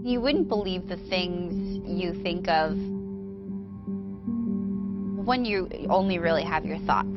You wouldn't believe the things you think of when you only really have your thoughts.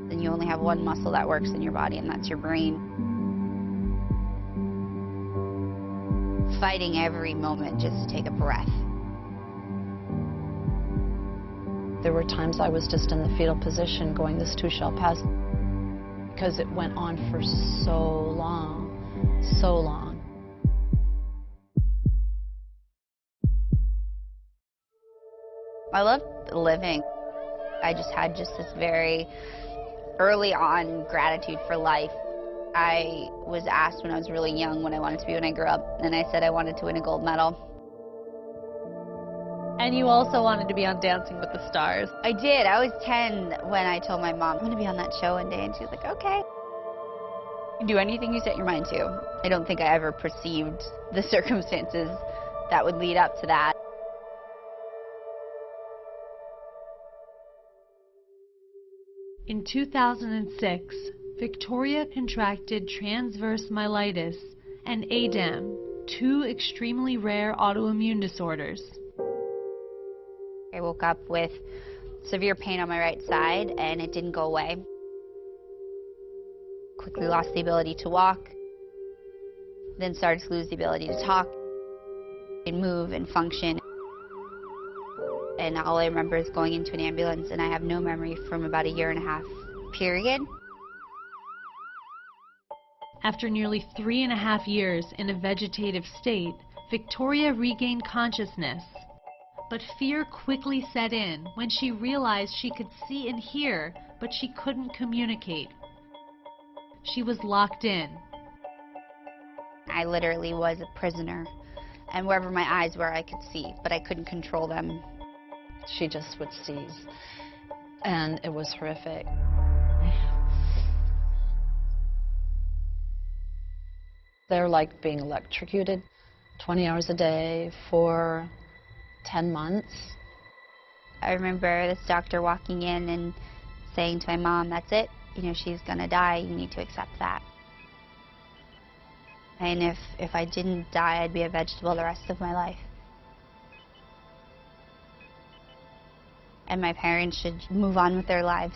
And you only have one muscle that works in your body, and that's your brain. Fighting every moment just to take a breath. There were times I was just in the fetal position going, this too shall pass, because it went on for so long, so long. I loved living. I just had this very early on gratitude for life. I was asked when I was really young what I wanted to be when I grew up, and I said I wanted to win a gold medal. And you also wanted to be on Dancing with the Stars. I did. I was 10 when I told my mom, I'm going to be on that show one day, and she was like, okay. You do anything you set your mind to. I don't think I ever perceived the circumstances that would lead up to that. In 2006, Victoria contracted transverse myelitis and ADEM, two extremely rare autoimmune disorders. I woke up with severe pain on my right side, and it didn't go away. Quickly lost the ability to walk, then started to lose the ability to talk and move and function. And all I remember is going into an ambulance, and I have no memory from about a 1.5 year period. After nearly 3.5 years in a vegetative state, Victoria regained consciousness. But fear quickly set in when she realized she could see and hear, but she couldn't communicate. She was locked in. I literally was a prisoner, and wherever my eyes were, I could see, but I couldn't control them. She just would seize, and it was horrific. They're like being electrocuted 20 hours a day for 10 months. I remember this doctor walking in and saying to my mom, that's it, you know, she's gonna die, you need to accept that. And if I didn't die, I'd be a vegetable the rest of my life. And my parents should move on with their lives.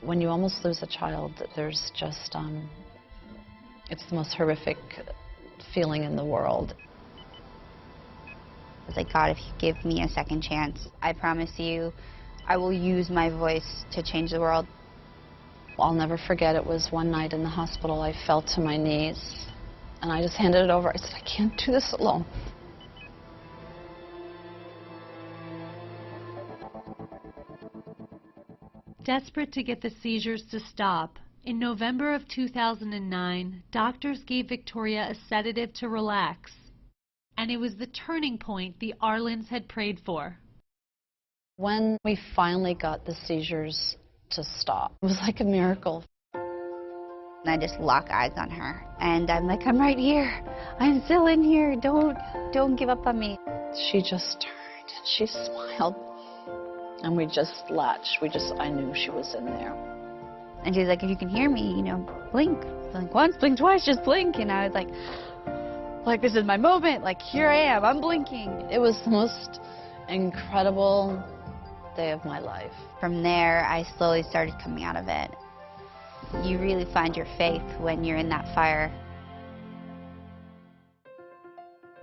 When you almost lose a child, there's just, it's the most horrific feeling in the world. I was like, God, if you give me a second chance, I promise you, I will use my voice to change the world. I'll never forget, it was one night in the hospital, I fell to my knees, and I just handed it over. I said, I can't do this alone. Desperate to get the seizures to stop, in November of 2009, doctors gave Victoria a sedative to relax. And it was the turning point the Arlens had prayed for. When we finally got the seizures to stop, it was like a miracle. And I just lock eyes on her, and I'm like, I'm right here. I'm still in here. Don't give up on me. She just turned and she smiled. And we just latched. I knew she was in there. And she's like, if you can hear me, you know, blink. Blink once, blink twice, just blink. And I was like, this is my moment. Like, here I am, I'm blinking. It was the most incredible day of my life. From there, I slowly started coming out of it. You really find your faith when you're in that fire.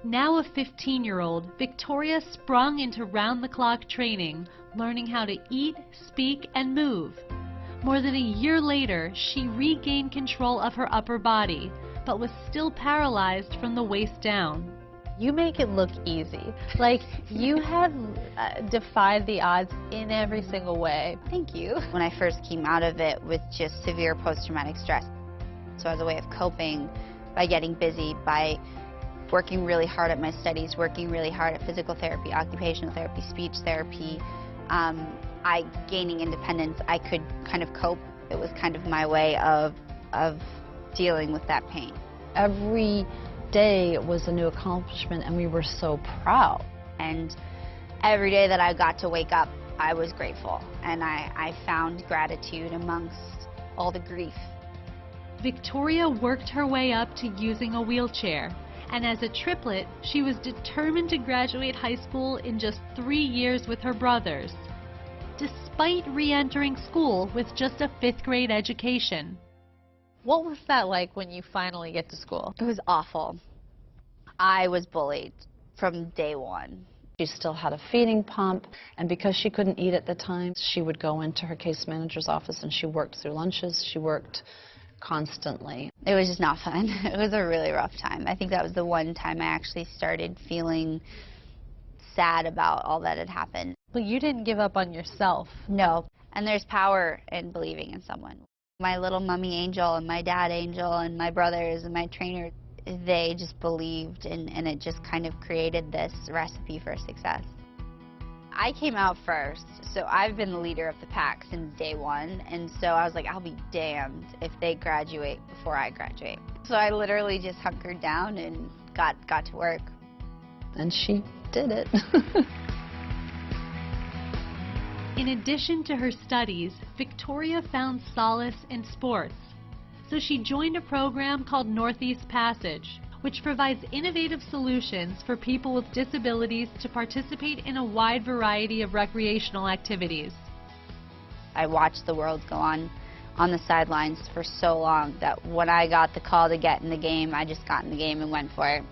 Now a 15-year-old, Victoria sprung into round-the-clock training, learning how to eat, speak, and move. More than a year later, she regained control of her upper body, but was still paralyzed from the waist down. You make it look easy. Like, you have defied the odds in every single way. Thank you. When I first came out of it with just severe post-traumatic stress, so as a way of coping by getting busy, by working really hard at my studies, working really hard at physical therapy, occupational therapy, speech therapy, gaining independence, I could kind of cope. It was kind of my way of dealing with that pain. Every day was a new accomplishment, and we were so proud. And every day that I got to wake up, I was grateful, and I found gratitude amongst all the grief. Victoria worked her way up to using a wheelchair, and as a triplet, she was determined to graduate high school in just 3 years with her brothers, despite re-entering school with just a 5th grade education. What was that like when you finally get to school? It was awful. I was bullied from day one. She still had a feeding pump, and because she couldn't eat at the time, she would go into her case manager's office and she worked through lunches. She worked constantly. It was just not fun. It was a really rough time. I think that was the one time I actually started feeling sad about all that had happened. But you didn't give up on yourself. No, and there's power in believing in someone. My little mummy angel and my dad angel and my brothers and my trainer, they just believed, and it just kind of created this recipe for success. I came out first, so I've been the leader of the pack since day one, and so I was like, I'll be damned if they graduate before I graduate. So I literally just hunkered down and got to work. And she did it. In addition to her studies, Victoria found solace in sports. So she joined a program called Northeast Passage, which provides innovative solutions for people with disabilities to participate in a wide variety of recreational activities. I watched the world go on the sidelines for so long that when I got the call to get in the game, I just got in the game and went for it.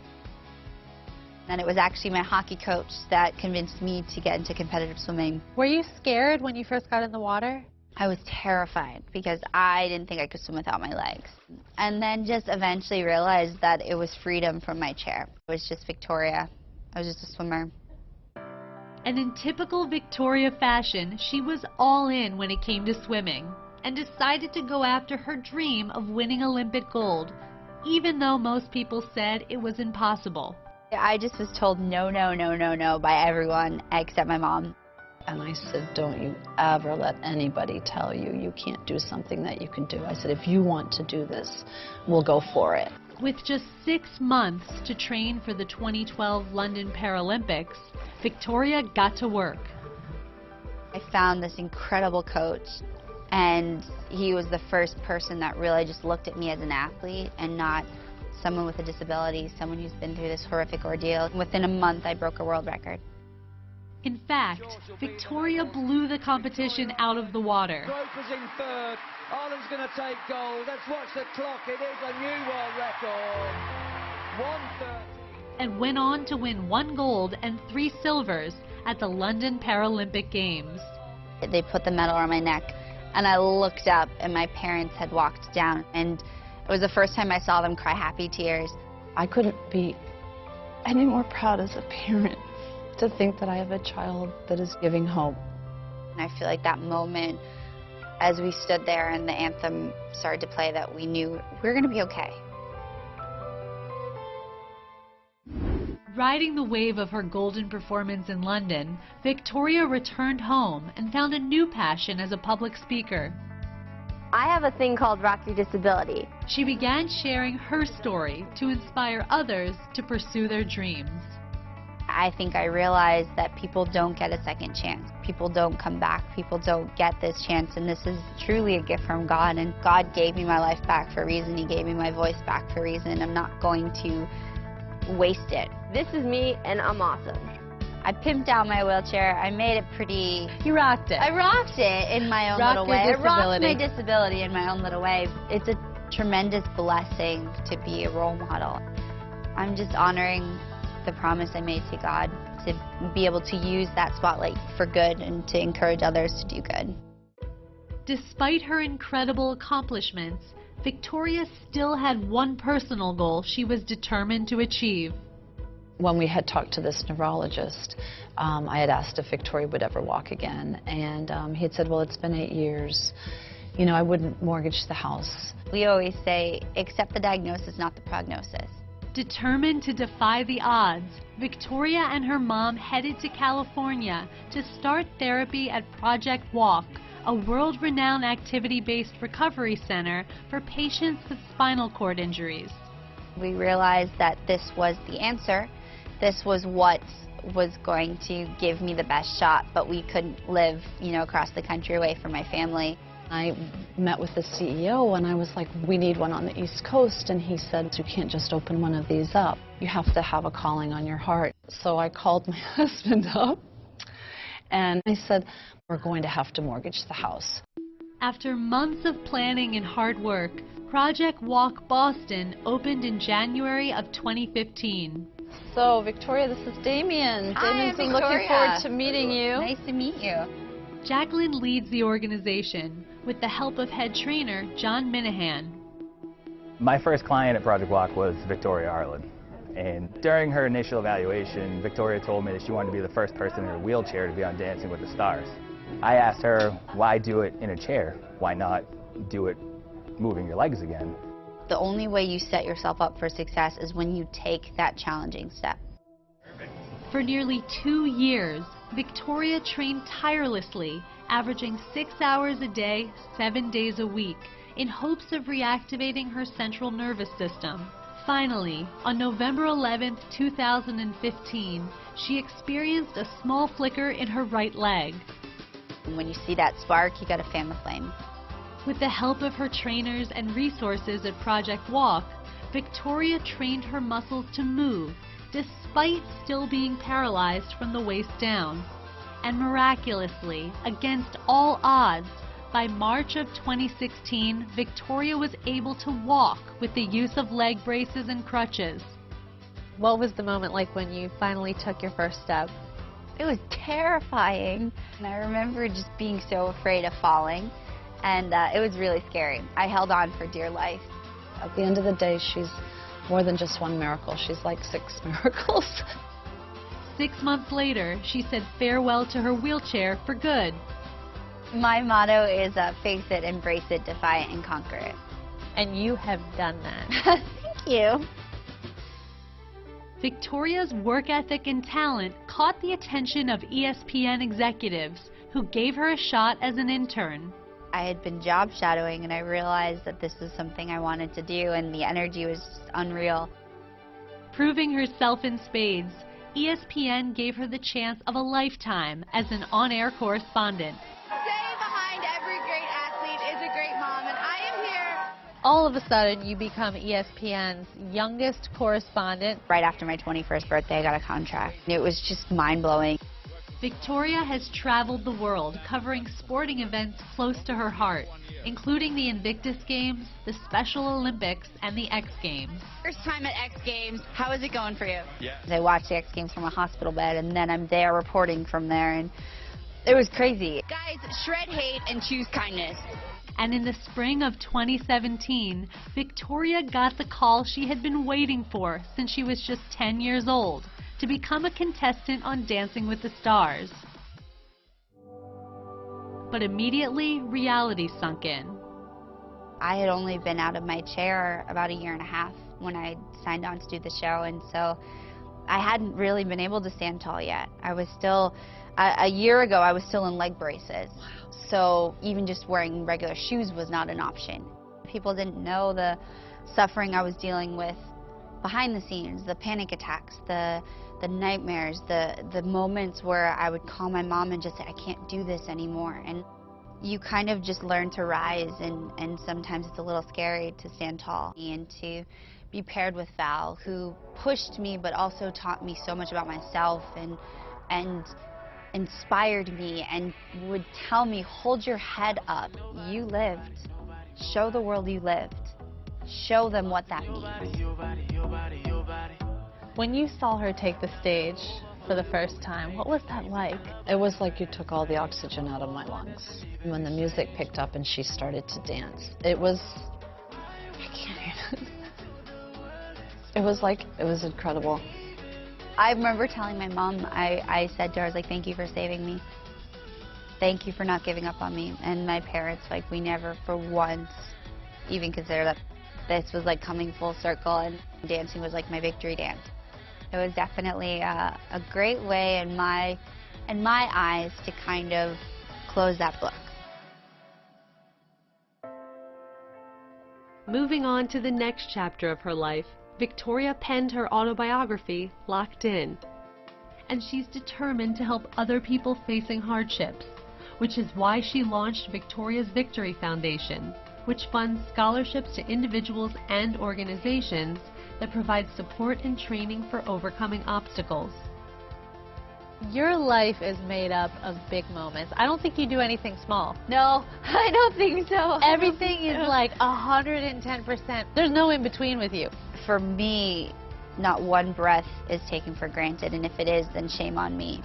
And it was actually my hockey coach that convinced me to get into competitive swimming. Were you scared when you first got in the water? I was terrified because I didn't think I could swim without my legs. And then just eventually realized that it was freedom from my chair. It was just Victoria. I was just a swimmer. And in typical Victoria fashion, she was all in when it came to swimming and decided to go after her dream of winning Olympic gold, even though most people said it was impossible. I just was told no, no, no, no, no by everyone except my mom. And I said, don't you ever let anybody tell you you can't do something that you can do. I said, if you want to do this, we'll go for it. With just 6 months to train for the 2012 London Paralympics, Victoria got to work. I found this incredible coach, and he was the first person that really just looked at me as an athlete and not someone with a disability, someone who's been through this horrific ordeal. Within a month, I broke a world record. In fact, Victoria blew the competition out of the water. Roper's in third. Ireland's going to take gold. Let's watch the clock. It is a new world record. 1:30. And went on to win 1 gold and 3 silvers at the London Paralympic Games. They put the medal on my neck, and I looked up, and my parents had walked down, and it was the first time I saw them cry happy tears. I couldn't be any more proud as a parent to think that I have a child that is giving hope. And I feel like that moment, as we stood there and the anthem started to play, that we knew we were going to be okay. Riding the wave of her golden performance in London, Victoria returned home and found a new passion as a public speaker. I have a thing called Rock Your Disability. She began sharing her story to inspire others to pursue their dreams. I think I realized that people don't get a second chance. People don't come back. People don't get this chance, and this is truly a gift from God, and God gave me my life back for a reason. He gave me my voice back for a reason. I'm not going to waste it. This is me, and I'm awesome. I pimped out my wheelchair. I made it pretty... You rocked it. I rocked it in my own little way. I rocked my disability in my own little way. It's a tremendous blessing to be a role model. I'm just honoring the promise I made to God to be able to use that spotlight for good and to encourage others to do good. Despite her incredible accomplishments, Victoria still had one personal goal she was determined to achieve. When we had talked to this neurologist, I had asked if Victoria would ever walk again, and he had said, well, it's been 8 years. You know, I wouldn't mortgage the house. We always say, accept the diagnosis, not the prognosis. Determined to defy the odds, Victoria and her mom headed to California to start therapy at Project Walk, a world-renowned activity-based recovery center for patients with spinal cord injuries. We realized that this was the answer. This was what was going to give me the best shot, but we couldn't live, across the country away from my family. I met with the CEO and I was like, we need one on the East Coast, and he said, you can't just open one of these up. You have to have a calling on your heart. So I called my husband up and I said, we're going to have to mortgage the house. After months of planning and hard work, Project Walk Boston opened in January of 2015. So, Victoria, this is Damien. Hi, Damien's been Victoria. looking forward to meeting you. Nice to meet you. Jacqueline leads the organization with the help of head trainer John Minahan. My first client at Project Walk was Victoria Arlen. And during her initial evaluation, Victoria told me that she wanted to be the first person in a wheelchair to be on Dancing with the Stars. I asked her, why do it in a chair? Why not do it moving your legs again? The only way you set yourself up for success is when you take that challenging step. For nearly 2 years, Victoria trained tirelessly, averaging 6 hours a day, 7 days a week, in hopes of reactivating her central nervous system. Finally, on November 11, 2015, she experienced a small flicker in her right leg. When you see that spark, you gotta fan the flame. With the help of her trainers and resources at Project Walk, Victoria trained her muscles to move, despite still being paralyzed from the waist down. And miraculously, against all odds, by March of 2016, Victoria was able to walk with the use of leg braces and crutches. What was the moment like when you finally took your first step? It was terrifying. And I remember just being so afraid of falling. And it was really scary. I held on for dear life. At the end of the day, she's more than just one miracle. She's like 6 miracles. 6 months later, she said farewell to her wheelchair for good. My motto is face it, embrace it, defy it, and conquer it. And you have done that. Thank you. Victoria's work ethic and talent caught the attention of ESPN executives who gave her a shot as an intern. I had been job shadowing and I realized that this was something I wanted to do, and the energy was just unreal. Proving herself in spades, ESPN gave her the chance of a lifetime as an on-air correspondent. Staying behind every great athlete is a great mom, and I am here. All of a sudden, you become ESPN's youngest correspondent. Right after my 21st birthday, I got a contract. It was just mind-blowing. Victoria has traveled the world covering sporting events close to her heart, including the Invictus Games, the Special Olympics, and the X Games. First time at X Games. How is it going for you? I watched the X Games from a hospital bed, and then I'm there reporting from there, and it was crazy. Guys, shred hate and choose kindness. And in the spring of 2017, Victoria got the call she had been waiting for since she was just 10 years old, to become a contestant on Dancing with the Stars. But immediately, reality sunk in. I had only been out of my chair about 1.5 years when I signed on to do the show, and so I hadn't really been able to stand tall yet. I was still, a year ago, I was still in leg braces. So even just wearing regular shoes was not an option. People didn't know the suffering I was dealing with behind the scenes, the panic attacks, the nightmares, the moments where I would call my mom and just say, I can't do this anymore. And you kind of just learn to rise, and sometimes it's a little scary to stand tall. And to be paired with Val, who pushed me but also taught me so much about myself and inspired me and would tell me, hold your head up, you lived. Show the world you lived. Show them what that means. When you saw her take the stage for the first time, what was that like? It was like you took all the oxygen out of my lungs. When the music picked up and she started to dance, it was, I can't even, it was incredible. I remember telling my mom, I said to her, I was like, thank you for saving me. Thank you for not giving up on me. And my parents, like, we never for once even considered that this was like coming full circle, and dancing was like my victory dance. It was definitely a great way in my eyes to kind of close that book. Moving on to the next chapter of her life, Victoria penned her autobiography, Locked In. And she's determined to help other people facing hardships, which is why she launched Victoria's Victory Foundation, which funds scholarships to individuals and organizations that provide support and training for overcoming obstacles. Your life is made up of big moments. I don't think you do anything small. No, I don't think so. Everything is like 110%. There's no in between with you. For me, not one breath is taken for granted, and if it is, then shame on me.